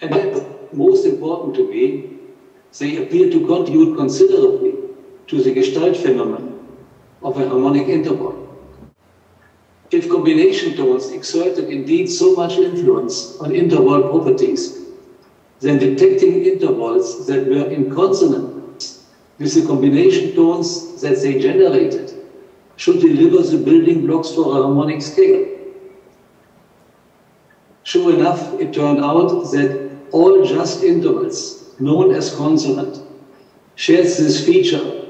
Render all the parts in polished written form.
And that's most important to me, they appear to contribute considerably to the Gestalt phenomenon of a harmonic interval. If combination tones exerted indeed so much influence on interval properties, then detecting intervals that were in consonance with the combination tones that they generated should deliver the building blocks for a harmonic scale. Sure enough, it turned out that all just intervals, known as consonant, shared this feature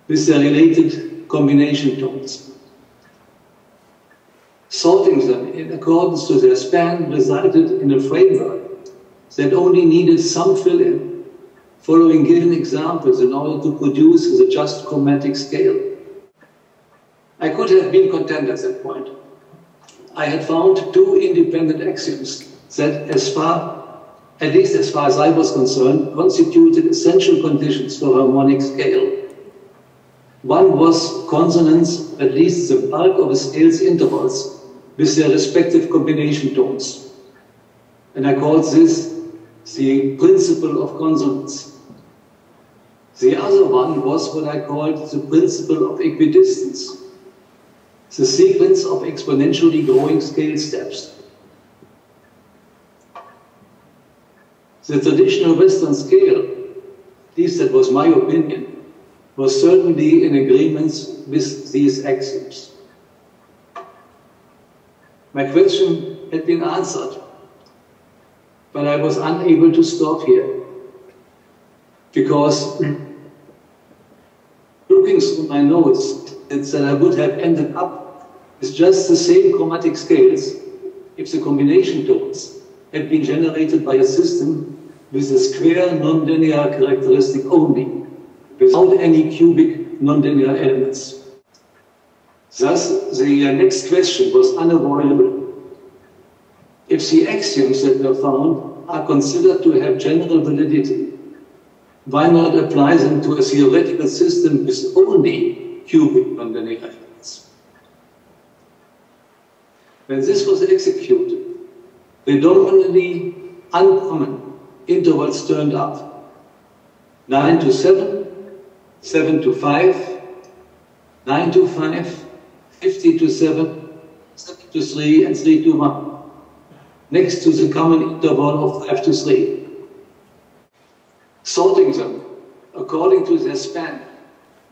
with their related combination tones. Sorting them in accordance to their span resulted in a framework that only needed some fill-in, following given examples in order to produce the just chromatic scale. I could have been content at that point. I had found two independent axioms that, at least as far as I was concerned, constituted essential conditions for harmonic scale. One was consonance, at least the bulk of a scale's intervals, with their respective combination tones. And I called this the principle of consonance. The other one was what I called the principle of equidistance, the sequence of exponentially growing scale steps. The traditional Western scale, at least that was my opinion, was certainly in agreement with these axioms. My question had been answered, but I was unable to stop here, because looking through my notes, it's that I would have ended up with just the same chromatic scales if the combination tones had been generated by a system with a square nonlinear characteristic only, without any cubic nonlinear elements. Thus, the next question was unavoidable. If the axioms that were found are considered to have general validity, why not apply them to a theoretical system with only cubic nonlinear elements? When this was executed, predominantly uncommon intervals turned up: 9 to 7, 7 to 5, 9 to 5, 50 to 7, 7 to 3, and 3 to 1, next to the common interval of 5 to 3. Sorting them according to their span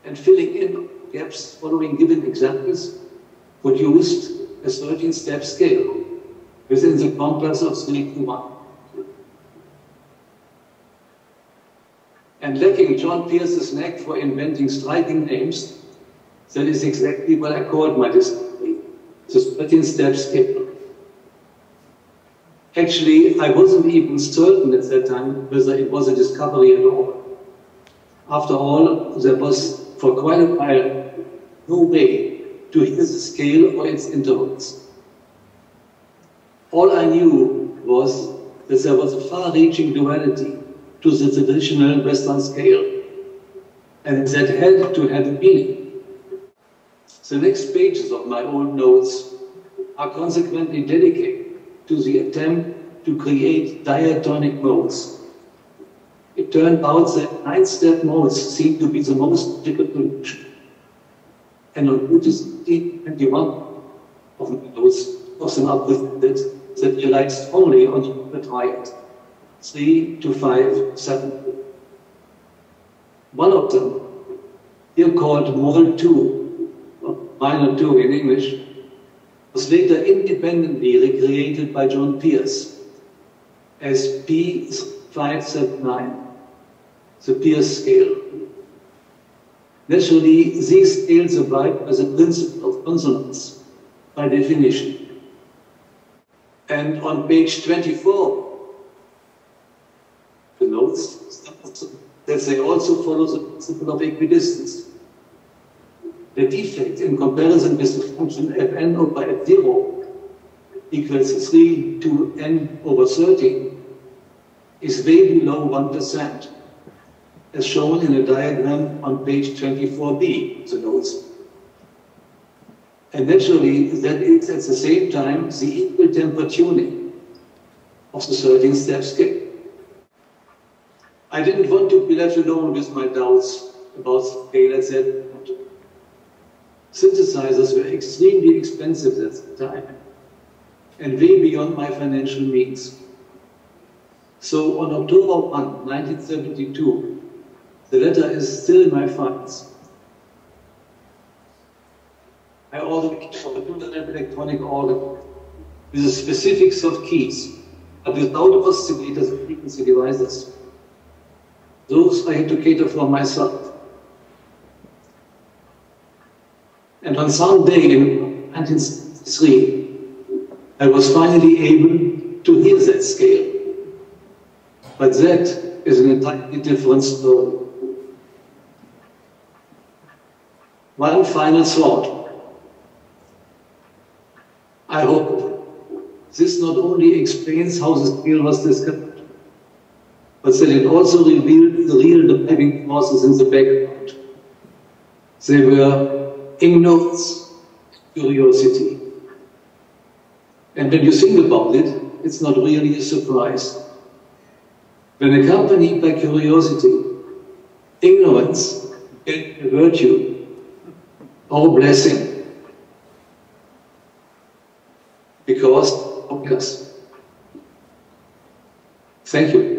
and filling in gaps following given examples produced a 13-step scale within the compass of 3 to 1. And lacking John Pierce's knack for inventing striking names, that is exactly what I called my discovery, the 13-step scale. Actually, I wasn't even certain at that time whether it was a discovery at all. After all, there was for quite a while no way to hear the scale or its intervals. All I knew was that there was a far-reaching duality to the traditional Western scale, and that had to have a meaning. The next pages of my old notes are consequently dedicated to the attempt to create diatonic modes. It turned out that 9-step modes seemed to be the most difficult, and on pages 21 of my notes, of them up with it, that relied strongly on the triad, 3 to 5, 7. One of them, here called Mol 2, or minor 2 in English, was later independently recreated by John Pierce as P579, the Pierce scale. Naturally, these scales abide by the principle of consonance, by definition. And on page 24, the notes that they also follow the principle of equidistance. The defect in comparison with the function fn over f0 equals 3 to n over 13 is way below 1%, as shown in a diagram on page 24b, the notes. And naturally, that is at the same time the equal temper tuning of the 13-step scale. I didn't want to be left alone with my doubts about scale at that point. Synthesizers were extremely expensive at the time and way beyond my financial means. So on October 1, 1972, the letter is still in my files. I ordered an electronic organ with a specific set of keys, but without oscillators and frequency divisors. Those I had to cater for myself. And on some day in 1963, I was finally able to hear that scale. But that is an entirely different story. One final thought. I hope this not only explains how the scale was discovered, but that it also revealed the real driving forces in the background. They were ignorance, curiosity. And when you think about it, it's not really a surprise. When accompanied by curiosity, ignorance can be a virtue or a blessing. Because, thank you.